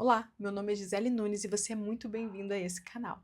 Olá, meu nome é Gisele Nunes e você é muito bem-vindo a esse canal.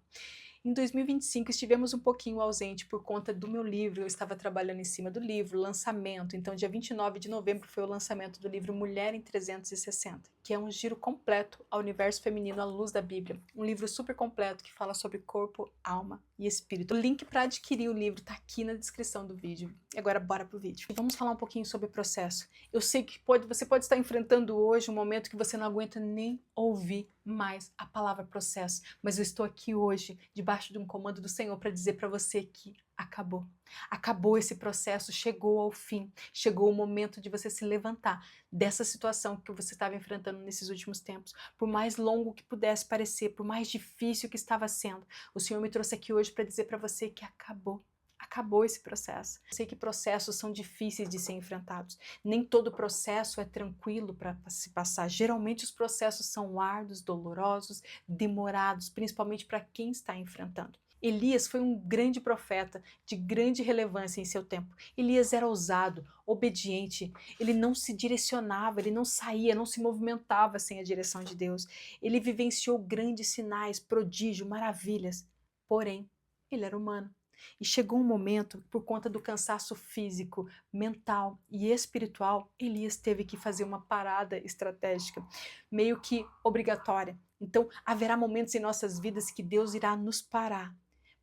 Em 2025 estivemos um pouquinho ausente por conta do meu livro, eu estava trabalhando em cima do livro, lançamento, então dia 29 de novembro foi o lançamento do livro Mulher em 360, que é um giro completo ao universo feminino à luz da Bíblia, um livro super completo que fala sobre corpo, alma e espírito. O link para adquirir o livro está aqui na descrição do vídeo. E agora bora pro vídeo. Vamos falar um pouquinho sobre o processo. Eu sei que você pode estar enfrentando hoje um momento que você não aguenta nem ouvir mais a palavra processo, mas eu estou aqui hoje debaixo de um comando do Senhor para dizer para você que acabou. Acabou esse processo, chegou ao fim, chegou o momento de você se levantar dessa situação que você estava enfrentando nesses últimos tempos. Por mais longo que pudesse parecer, por mais difícil que estava sendo, o Senhor me trouxe aqui hoje para dizer para você que acabou. Acabou esse processo. Eu sei que processos são difíceis de ser enfrentados. Nem todo processo é tranquilo para se passar. Geralmente os processos são árduos, dolorosos, demorados, principalmente para quem está enfrentando. Elias foi um grande profeta de grande relevância em seu tempo. Elias era ousado, obediente, ele não se direcionava, ele não saía, não se movimentava sem a direção de Deus. Ele vivenciou grandes sinais, prodígio, maravilhas. Porém, ele era humano. E chegou um momento, por conta do cansaço físico, mental e espiritual, Elias teve que fazer uma parada estratégica, meio que obrigatória. Então, haverá momentos em nossas vidas que Deus irá nos parar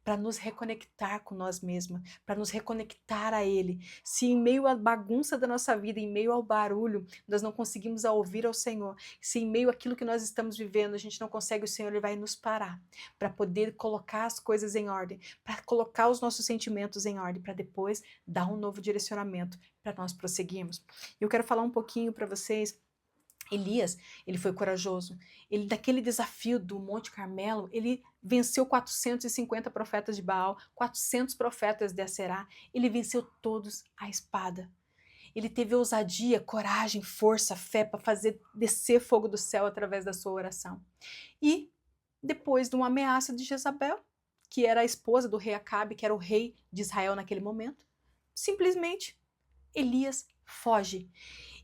para nos reconectar com nós mesmos, para nos reconectar a Ele. Se em meio à bagunça da nossa vida, em meio ao barulho, nós não conseguimos ouvir ao Senhor, se em meio àquilo que nós estamos vivendo, a gente não consegue, o Senhor Ele vai nos parar para poder colocar as coisas em ordem, para colocar os nossos sentimentos em ordem, para depois dar um novo direcionamento para nós prosseguirmos. Eu quero falar um pouquinho para vocês. Elias, ele foi corajoso. Ele, daquele desafio do Monte Carmelo, ele venceu 450 profetas de Baal, 400 profetas de Aserá. Ele venceu todos à espada. Ele teve ousadia, coragem, força, fé para fazer descer fogo do céu através da sua oração. E depois de uma ameaça de Jezabel, que era a esposa do rei Acabe, que era o rei de Israel naquele momento, simplesmente Elias foge.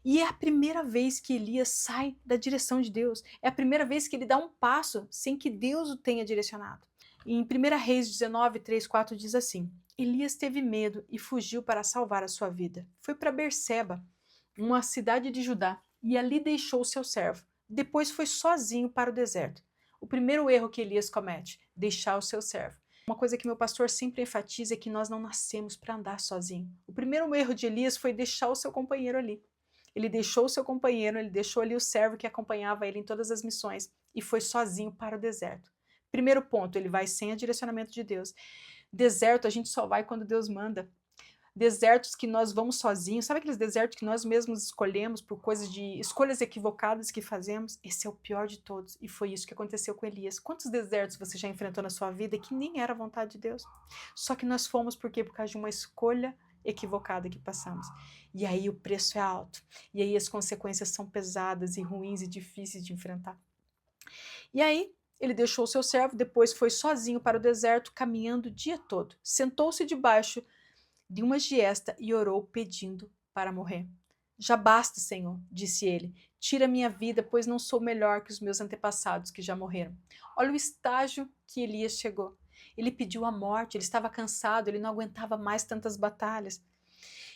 E é a primeira vez que Elias sai da direção de Deus. É a primeira vez que ele dá um passo sem que Deus o tenha direcionado. Em 1 Reis 19, 3, 4 diz assim: Elias teve medo e fugiu para salvar a sua vida. Foi para Berseba, uma cidade de Judá, e ali deixou seu servo. Depois foi sozinho para o deserto. O primeiro erro que Elias comete, deixar o seu servo. Uma coisa que meu pastor sempre enfatiza é que nós não nascemos para andar sozinho. O primeiro erro de Elias foi deixar o seu companheiro ali. Ele deixou o seu companheiro, ele deixou ali o servo que acompanhava ele em todas as missões e foi sozinho para o deserto. Primeiro ponto, ele vai sem o direcionamento de Deus. Deserto a gente só vai quando Deus manda. Desertos que nós vamos sozinhos, sabe aqueles desertos que nós mesmos escolhemos por coisas de escolhas equivocadas que fazemos? Esse é o pior de todos e foi isso que aconteceu com Elias. Quantos desertos você já enfrentou na sua vida que nem era a vontade de Deus? Só que nós fomos por quê? Por causa de uma escolha equivocada que passamos. E aí o preço é alto. E aí as consequências são pesadas e ruins e difíceis de enfrentar. E aí ele deixou o seu servo, depois foi sozinho para o deserto, caminhando o dia todo. Sentou-se debaixo de uma giesta e orou pedindo para morrer. Já basta, Senhor, disse ele. Tira minha vida, pois não sou melhor que os meus antepassados que já morreram. Olha o estágio que Elias chegou. Ele pediu a morte, ele estava cansado, ele não aguentava mais tantas batalhas.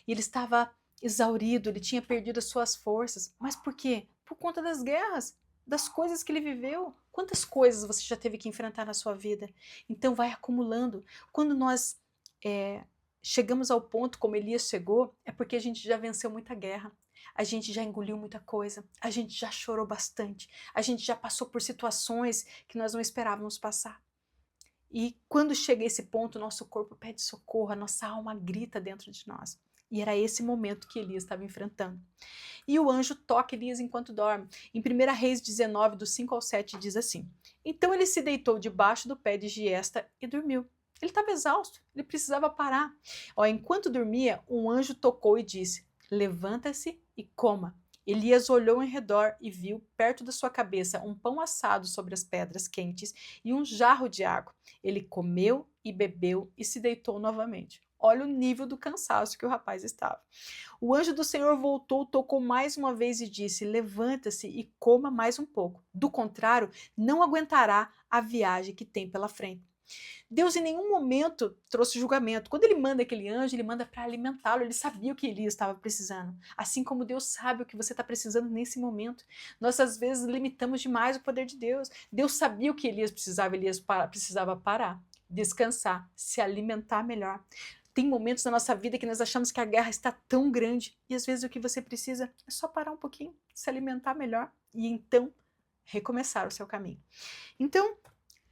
E ele estava exaurido, ele tinha perdido as suas forças. Mas por quê? Por conta das guerras, das coisas que ele viveu. Quantas coisas você já teve que enfrentar na sua vida? Então vai acumulando. Quando nós chegamos ao ponto como Elias chegou, é porque a gente já venceu muita guerra, a gente já engoliu muita coisa, a gente já chorou bastante, a gente já passou por situações que nós não esperávamos passar. E quando chega esse ponto, nosso corpo pede socorro, a nossa alma grita dentro de nós. E era esse momento que Elias estava enfrentando. E o anjo toca Elias enquanto dorme. Em 1 Reis 19, do 5 ao 7, diz assim: Então ele se deitou debaixo do pé de giesta e dormiu. Ele estava exausto, ele precisava parar. Enquanto dormia, um anjo tocou e disse: Levanta-se e coma. Elias olhou em redor e viu, perto da sua cabeça, um pão assado sobre as pedras quentes e um jarro de água. Ele comeu e bebeu e se deitou novamente. Olha o nível do cansaço que o rapaz estava. O anjo do Senhor voltou, tocou mais uma vez e disse: levanta-se e coma mais um pouco. Do contrário, não aguentará a viagem que tem pela frente. Deus em nenhum momento trouxe julgamento. Quando ele manda aquele anjo, ele manda para alimentá-lo. Ele sabia o que Elias estava precisando. Assim como Deus sabe o que você está precisando nesse momento. Nós, às vezes, limitamos demais o poder de Deus. Deus sabia o que Elias precisava. Precisava parar, descansar, se alimentar melhor. Tem momentos na nossa vida que nós achamos que a guerra está tão grande. E às vezes o que você precisa é só parar um pouquinho, se alimentar melhor e então recomeçar o seu caminho. Então,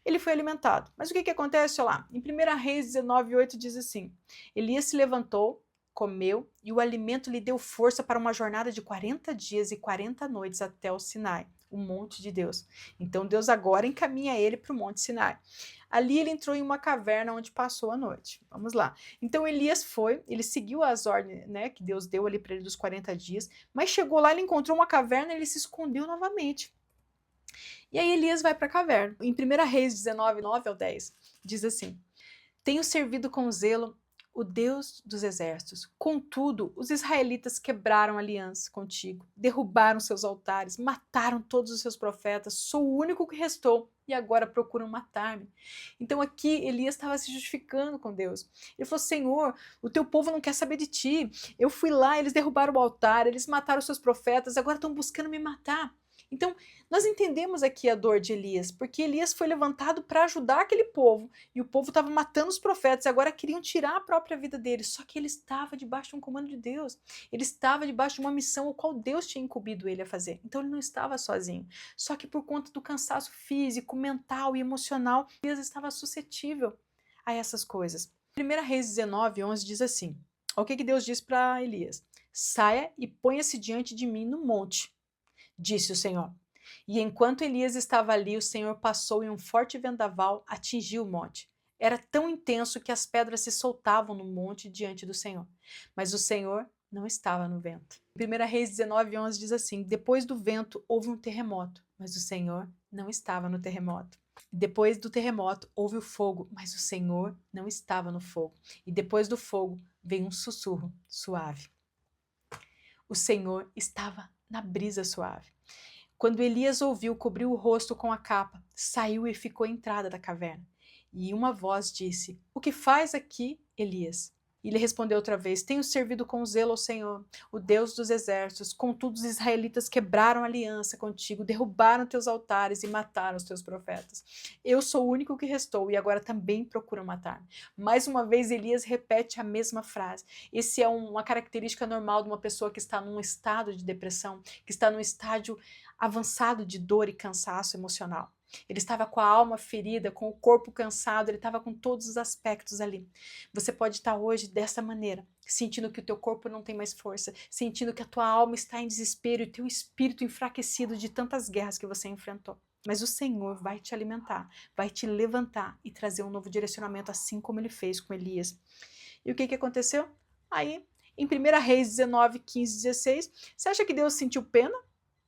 ele foi alimentado. Mas o que acontece? Olha lá, em 1 Reis 19:8 diz assim: Elias se levantou, comeu, e o alimento lhe deu força para uma jornada de 40 dias e 40 noites até o Sinai, o monte de Deus. Então Deus agora encaminha ele para o monte Sinai. Ali ele entrou em uma caverna onde passou a noite. Vamos lá. Então Elias foi, ele seguiu as ordens, né, que Deus deu ali para ele dos 40 dias, mas chegou lá, ele encontrou uma caverna e ele se escondeu novamente. E aí Elias vai para a caverna. Em 1 Reis 19:9-10, diz assim: Tenho servido com zelo o Deus dos exércitos. Contudo, os israelitas quebraram aliança contigo, derrubaram seus altares, mataram todos os seus profetas. Sou o único que restou e agora procuram matar-me. Então aqui Elias estava se justificando com Deus. Ele falou: Senhor, o teu povo não quer saber de ti. Eu fui lá, eles derrubaram o altar, eles mataram os seus profetas, agora estão buscando me matar. Então, nós entendemos aqui a dor de Elias, porque Elias foi levantado para ajudar aquele povo, e o povo estava matando os profetas, e agora queriam tirar a própria vida dele, só que ele estava debaixo de um comando de Deus, ele estava debaixo de uma missão, o qual Deus tinha incumbido ele a fazer, então ele não estava sozinho, só que por conta do cansaço físico, mental e emocional, Elias estava suscetível a essas coisas. 1 Reis 19:11 diz assim, o que Deus diz para Elias? Saia e ponha-se diante de mim no monte, disse o Senhor. E enquanto Elias estava ali, o Senhor passou e um forte vendaval atingiu o monte. Era tão intenso que as pedras se soltavam no monte diante do Senhor. Mas o Senhor não estava no vento. 1 Reis 19:11 diz assim, depois do vento houve um terremoto, mas o Senhor não estava no terremoto. Depois do terremoto houve o fogo, mas o Senhor não estava no fogo. E depois do fogo veio um sussurro suave. O Senhor estava na brisa suave. Quando Elias ouviu, cobriu o rosto com a capa, saiu e ficou à entrada da caverna. E uma voz disse, o que faz aqui, Elias? E ele respondeu outra vez, tenho servido com zelo ao Senhor, o Deus dos exércitos, contudo os israelitas quebraram aliança contigo, derrubaram teus altares e mataram os teus profetas. Eu sou o único que restou e agora também procuram matar-me. Mais uma vez Elias repete a mesma frase. Esse é uma característica normal de uma pessoa que está num estado de depressão, que está num estágio avançado de dor e cansaço emocional. Ele estava com a alma ferida, com o corpo cansado, ele estava com todos os aspectos ali. Você pode estar hoje dessa maneira, sentindo que o teu corpo não tem mais força, sentindo que a tua alma está em desespero e teu espírito enfraquecido de tantas guerras que você enfrentou. Mas o Senhor vai te alimentar, vai te levantar e trazer um novo direcionamento, assim como ele fez com Elias. E o que aconteceu? Aí, em 1 Reis 19:15-16, você acha que Deus sentiu pena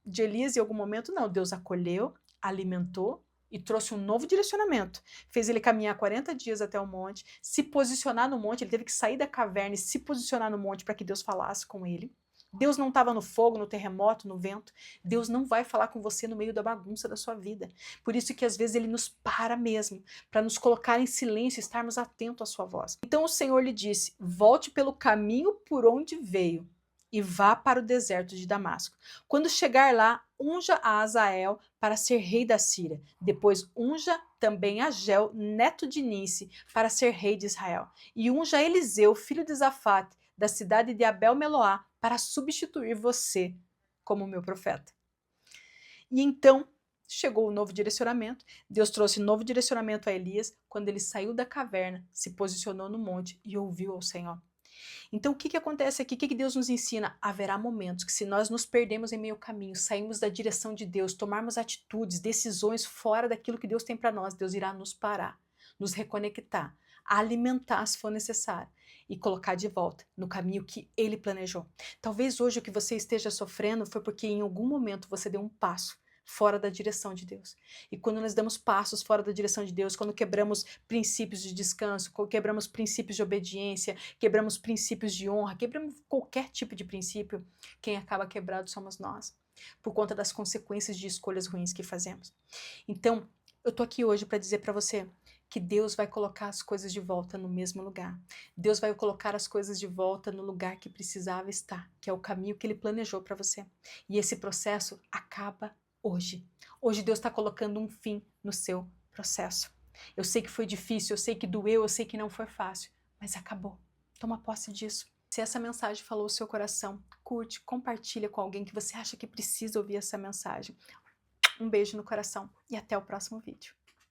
de Elias em algum momento? Não, Deus acolheu, alimentou e trouxe um novo direcionamento. Fez ele caminhar 40 dias até o monte, se posicionar no monte, ele teve que sair da caverna e se posicionar no monte para que Deus falasse com ele. Deus não estava no fogo, no terremoto, no vento. Deus não vai falar com você no meio da bagunça da sua vida. Por isso que às vezes ele nos para mesmo, para nos colocar em silêncio e estarmos atentos à sua voz. Então o Senhor lhe disse, volte pelo caminho por onde veio e vá para o deserto de Damasco. Quando chegar lá, unja a Azael para ser rei da Síria. Depois unja também a Gel, neto de Nice, para ser rei de Israel. E unja Eliseu, filho de Zafate, da cidade de Abel-Meloá, para substituir você como meu profeta. E então chegou o novo direcionamento. Deus trouxe novo direcionamento a Elias quando ele saiu da caverna, se posicionou no monte e ouviu ao Senhor. Então, o que acontece aqui? O que Deus nos ensina? Haverá momentos que se nós nos perdemos em meio caminho, saímos da direção de Deus, tomarmos atitudes, decisões fora daquilo que Deus tem para nós, Deus irá nos parar, nos reconectar, alimentar se for necessário e colocar de volta no caminho que Ele planejou. Talvez hoje o que você esteja sofrendo foi porque em algum momento você deu um passo fora da direção de Deus. E quando nós damos passos fora da direção de Deus, quando quebramos princípios de descanso, quebramos princípios de obediência, quebramos princípios de honra, quebramos qualquer tipo de princípio, quem acaba quebrado somos nós, por conta das consequências de escolhas ruins que fazemos. Então, eu tô aqui hoje para dizer para você que Deus vai colocar as coisas de volta no mesmo lugar. Deus vai colocar as coisas de volta no lugar que precisava estar, que é o caminho que Ele planejou para você. E esse processo acaba hoje. Hoje Deus está colocando um fim no seu processo. Eu sei que foi difícil, eu sei que doeu, eu sei que não foi fácil, mas acabou. Toma posse disso. Se essa mensagem falou o seu coração, curte, compartilha com alguém que você acha que precisa ouvir essa mensagem. Um beijo no coração e até o próximo vídeo.